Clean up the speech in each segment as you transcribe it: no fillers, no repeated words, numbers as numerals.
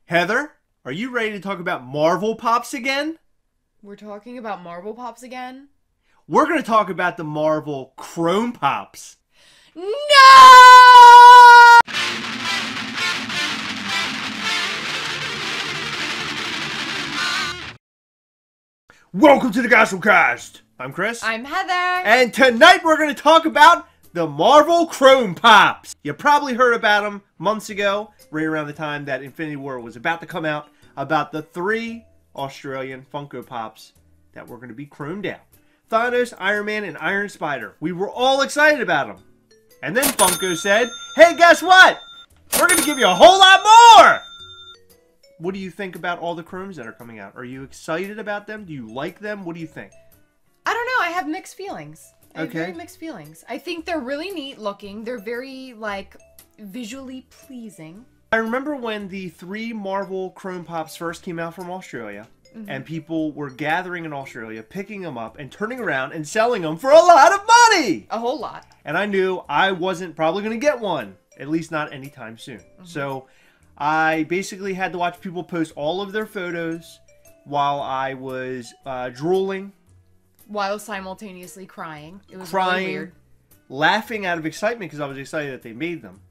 Heather, are you ready to talk about Marvel Pops again? We're talking about Marvel Pops again? We're going to talk about the Marvel Chrome Pops. No! Welcome to the Gastlecast. I'm Chris. I'm Heather. And tonight we're going to talk about the Marvel Chrome Pops. You probably heard about them months ago, right around the time that Infinity War was about to come out, about the 3 Australian Funko Pops that were going to be chromed out. Thanos, Iron Man, and Iron Spider. We were all excited about them. And then Funko said, hey, guess what? We're going to give you a whole lot more! What do you think about all the chromes that are coming out? Are you excited about them? Do you like them? What do you think? I don't know. I have mixed feelings. I have Okay. very mixed feelings. I think they're really neat looking. They're very, visually pleasing. I remember when the 3 Marvel Chrome Pops first came out from Australia, and people were gathering in Australia, picking them up, and turning around and selling them for a lot of money! A whole lot. And I knew I wasn't probably going to get one, at least not anytime soon. So I basically had to watch people post all of their photos while I was drooling, While simultaneously crying. It was crying, really weird. laughing out of excitement because I was excited that they made them.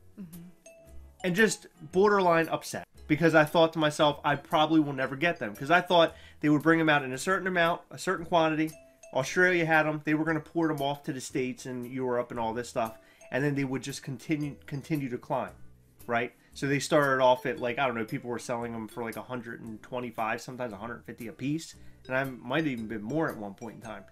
And just borderline upset because I thought to myself, I probably will never get them because I thought they would bring them out in a certain amount, a certain quantity. Australia had them. They were going to port them off to the States and Europe and all this stuff. And then they would just continue to climb, right? So they started off at, like, I don't know, people were selling them for like 125, sometimes 150 a piece. And I might have even been more at one point in time.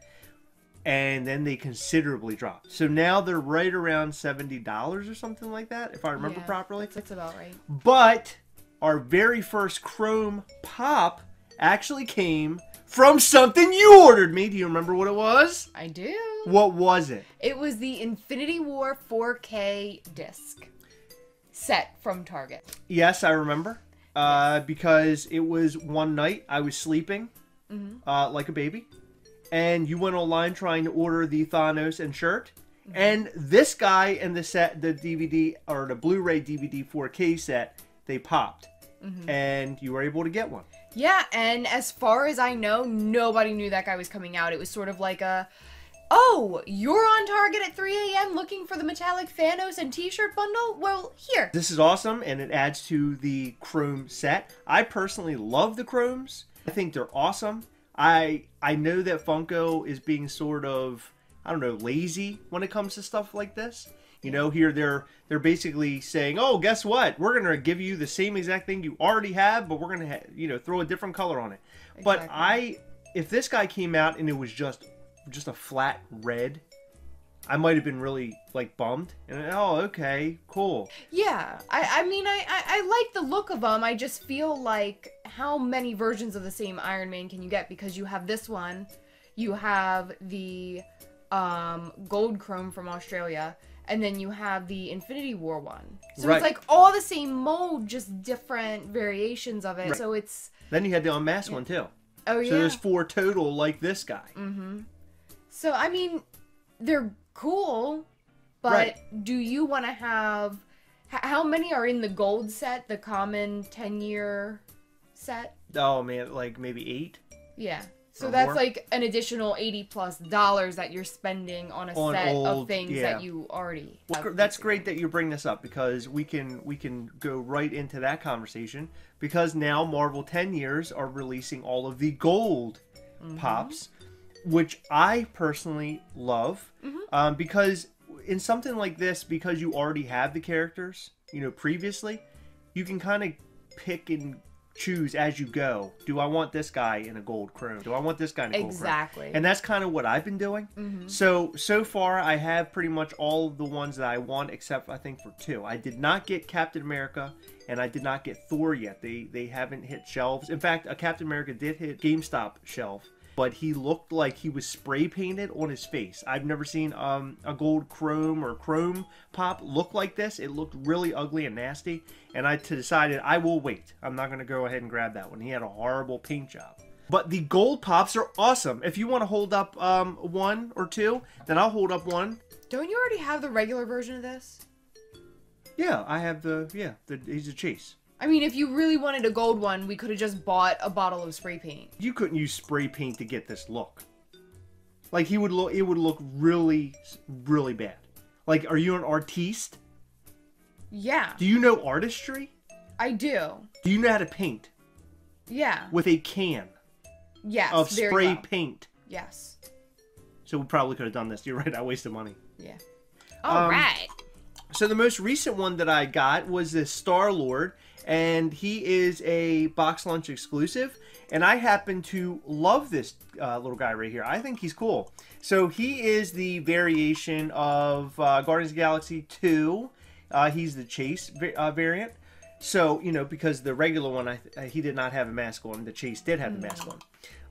And then they considerably dropped. So now they're right around $70 or something like that, if I remember properly. That's about right. But our very first Chrome Pop actually came from something you ordered me. Do you remember what it was? I do. What was it? It was the Infinity War 4K disc set from Target. Yes, I remember. Because it was one night I was sleeping like a baby. And you went online trying to order the Thanos and shirt. And this guy and the set, the DVD, or the Blu-ray DVD 4K set, they popped. And you were able to get one. Yeah, and as far as I know, nobody knew that guy was coming out. It was sort of like a, oh, you're on Target at 3 a.m. looking for the metallic Thanos and t-shirt bundle? Well, here. This is awesome, and it adds to the Chrome set. I personally love the Chromes. I think they're awesome. I know that Funko is being sort of, I don't know, lazy when it comes to stuff like this. You know, here they're basically saying, oh, guess what? We're going to give you the same exact thing you already have, but we're going to, you know, throw a different color on it. Exactly. But if this guy came out and it was just a flat red, I might have been really, like, bummed. And, oh, okay, cool. Yeah, I mean, I like the look of them. I just feel like how many versions of the same Iron Man can you get? Because you have this one, you have the gold chrome from Australia, and then you have the Infinity War one. So Right. it's like all the same mold, just different variations of it. Right. So it's... Then you had the unmasked one, too. Oh, yeah. So there's 4 total like this guy. So, I mean, they're cool, but Right. do you want to have... How many are in the gold set, the common 10-year set? Oh, man, like maybe 8? Yeah. So Or that's more? like an additional $80+ that you're spending on a On set old, of things yeah. that you already have. Well, that's great that you bring this up because we can go right into that conversation because now Marvel 10 years are releasing all of the gold pops, which I personally love because in something like this, because you already have the characters, you know, previously, you can kind of pick and choose as you go. Do I want this guy in a gold chrome? Do I want this guy in a gold chrome? Exactly. And that's kind of what I've been doing. So far I have pretty much all of the ones that I want except I think for 2. I did not get Captain America and I did not get Thor yet. They haven't hit shelves. In fact, a Captain America did hit GameStop shelf, but he looked like he was spray painted on his face. I've never seen a gold chrome or chrome pop look like this. It looked really ugly and nasty, and I decided I will wait. I'm not going to go ahead and grab that one. He had a horrible paint job. But the gold pops are awesome. If you want to hold up 1 or 2, then I'll hold up 1. Don't you already have the regular version of this? Yeah, I have he's a Chase. I mean, if you really wanted a gold one, we could have just bought a bottle of spray paint. You couldn't use spray paint to get this look. Like, it would look really, really bad. Like, are you an artiste? Yeah. Do you know artistry? I do. Do you know how to paint? Yeah. With a can. Yes. Of spray paint. Yes. So we probably could have done this. You're right. I wasted money. Yeah. All right. So the most recent one that I got was this Starlord, and he is a box lunch exclusive. And I happen to love this little guy right here. I think he's cool. So he is the variation of Guardians of the Galaxy 2. He's the Chase variant. So, you know, because the regular one, he did not have a mask on. The Chase did have the mask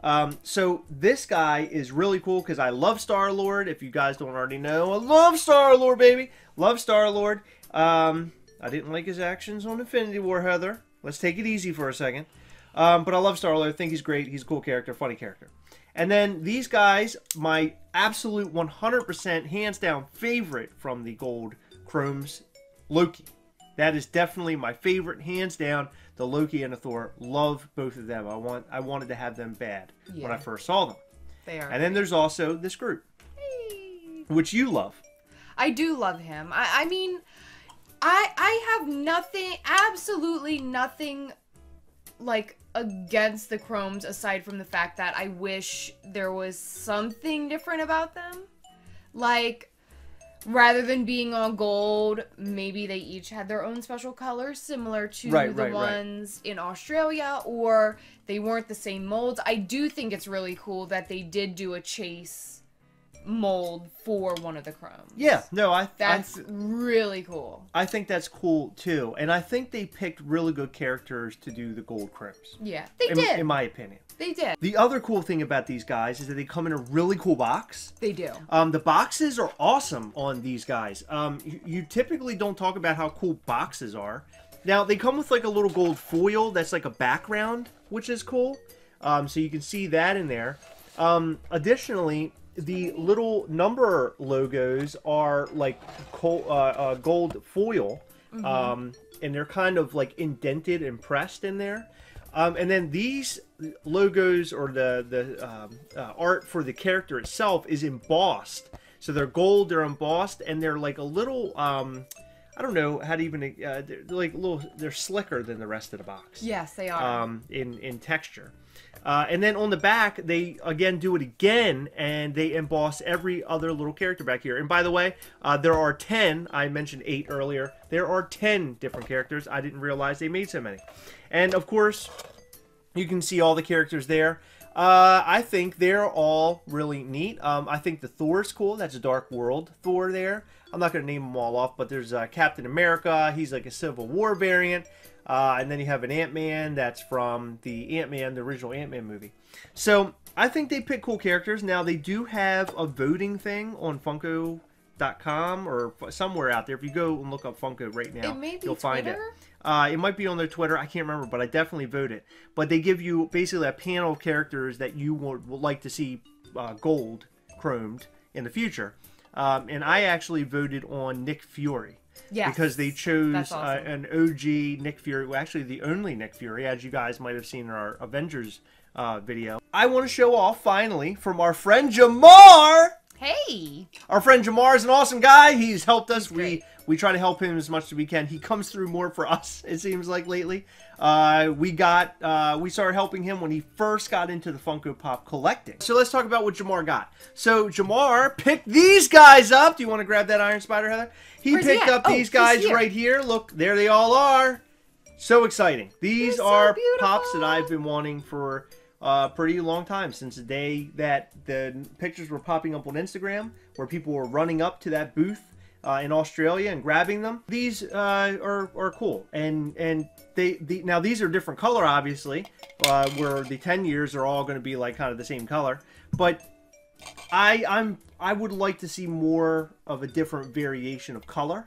on. So this guy is really cool because I love Starlord. If you guys don't already know, I love Starlord, baby. Love Starlord. I didn't like his actions on Infinity War, Heather. Let's take it easy for a second. But I love Starlord. I think he's great. He's a cool character, funny character. And then these guys, my absolute 100% hands down favorite from the Gold Chromes, Loki. That is definitely my favorite, hands down. The Loki and the Thor, love both of them. I wanted to have them bad when I first saw them. They are. And then there's also this group, which you love. I do love him. I mean, I have nothing, absolutely nothing, like, against the Chromes aside from the fact that I wish there was something different about them. Like, rather than being all gold, maybe they each had their own special colors similar to the ones in Australia, or they weren't the same molds. I do think it's really cool that they did do a Chase mold for one of the Chromes. Yeah, no, that's really cool. I think that's cool too, and I think they picked really good characters to do the Gold Chromes. Yeah, they did. In my opinion. They did. The other cool thing about these guys is that they come in a really cool box. They do. The boxes are awesome on these guys. You typically don't talk about how cool boxes are. Now, they come with like a little gold foil that's like a background, which is cool. So you can see that in there. Additionally, the little number logos are like gold foil. And they're kind of like indented and pressed in there. And then these logos, or the art for the character itself, is embossed. So they're gold, they're embossed, and they're like a little, I don't know how to even, they're like they're slicker than the rest of the box. Yes, they are. In texture. And then on the back, they again do it again, and they emboss every other little character back here. And by the way, there are 10. I mentioned 8 earlier. There are 10 different characters. I didn't realize they made so many. And of course, you can see all the characters there. I think they're all really neat. I think the Thor's cool. That's a Dark World Thor there. I'm not going to name them all off, but there's Captain America. He's like a Civil War variant. And then you have an Ant-Man that's from the Ant-Man, the original Ant-Man movie. So I think they pick cool characters. Now, they do have a voting thing on Funko.com or somewhere out there. If you go and look up Funko right now, you'll find it. It might be on their Twitter. I can't remember, but I definitely voted. But they give you basically a panel of characters that you would like to see gold chromed in the future. And I actually voted on Nick Fury. Yes, because they chose awesome. An OG Nick Fury, well, actually the only Nick Fury, as you guys might have seen in our Avengers video. I want to show off, finally, from our friend Jamar! Hey! Our friend Jamar is an awesome guy. He's helped us. We try to help him as much as we can. He comes through more for us, it seems like, lately. We started helping him when he first got into the Funko Pop collecting. So let's talk about what Jamar got. So Jamar picked these guys up. Do you want to grab that Iron Spider, Heather? He picked up these guys right here. Look, there they all are. So exciting. These are pops that I've been wanting for a pretty long time, since the day that the pictures were popping up on Instagram, where people were running up to that booth in Australia and grabbing them. These are cool, and now these are different color, obviously, where the 10 years are all going to be like kind of the same color, but I would like to see more of a different variation of color.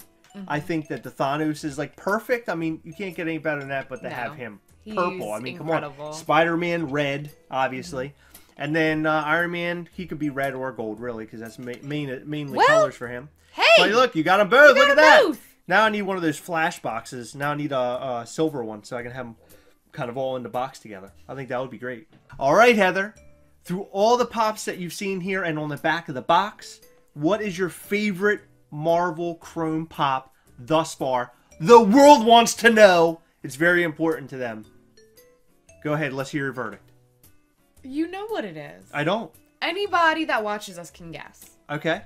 I think that the Thanos is like perfect. I mean, you can't get any better than that, but to have him purple. I mean, incredible. Come on. Spider-Man red, obviously. And then Iron Man, he could be red or gold, really, because that's mainly colors for him. Hey! But look, you got them both. Look at that. Now I need one of those flash boxes. Now I need a silver one so I can have them kind of all in the box together. I think that would be great. All right, Heather. Through all the pops that you've seen here and on the back of the box, what is your favorite Marvel Chrome pop thus far? The world wants to know. It's very important to them. Go ahead. Let's hear your verdict. You know what it is. I don't. Anybody that watches us can guess. Okay.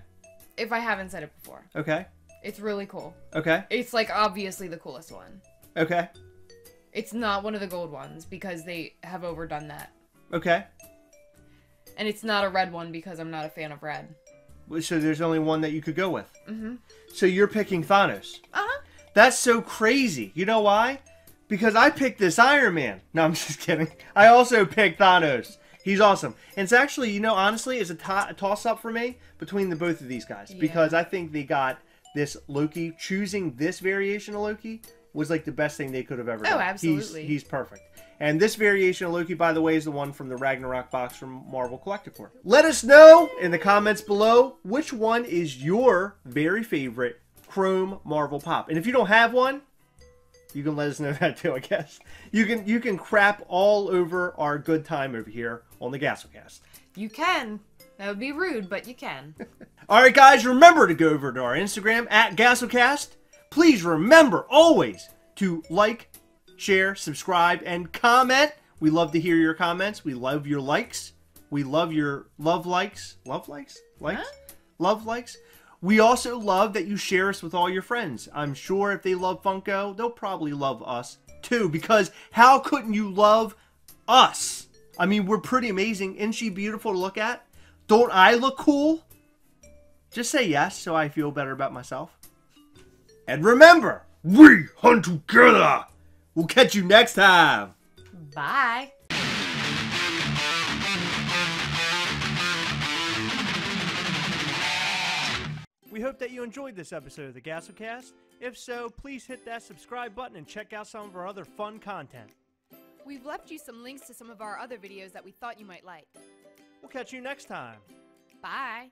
If I haven't said it before. Okay. It's really cool. Okay. It's like obviously the coolest one. Okay. It's not one of the gold ones because they have overdone that. Okay. And it's not a red one because I'm not a fan of red. So there's only one that you could go with. Mm-hmm. So you're picking Thanos. Uh-huh. That's so crazy. You know why? Because I picked this Iron Man. No, I'm just kidding. I also picked Thanos. He's awesome. And it's actually, you know, honestly, it's a toss-up for me between the both of these guys. Yeah. Because I think they got this Loki. Choosing this variation of Loki was like the best thing they could have ever done. Oh, absolutely. He's perfect. And this variation of Loki, by the way, is the one from the Ragnarok box from Marvel Collecticorp. Let us know in the comments below which one is your very favorite Chrome Marvel pop. And if you don't have one, you can let us know that too, I guess. You can crap all over our good time over here on the Gastlecast. You can. That would be rude, but you can. Alright guys, remember to go over to our Instagram at Gastlecast. Please remember always to like, share, subscribe, and comment. We love to hear your comments. We love your likes. We love your love likes. Love likes? Likes? Huh? Love likes? We also love that you share us with all your friends. I'm sure if they love Funko, they'll probably love us too, because how couldn't you love us? I mean, we're pretty amazing. Isn't she beautiful to look at? Don't I look cool? Just say yes so I feel better about myself. And remember, we hunt together. We'll catch you next time. Bye. We hope that you enjoyed this episode of the Gastlecast. If so, please hit that subscribe button and check out some of our other fun content. We've left you some links to some of our other videos that we thought you might like. We'll catch you next time. Bye.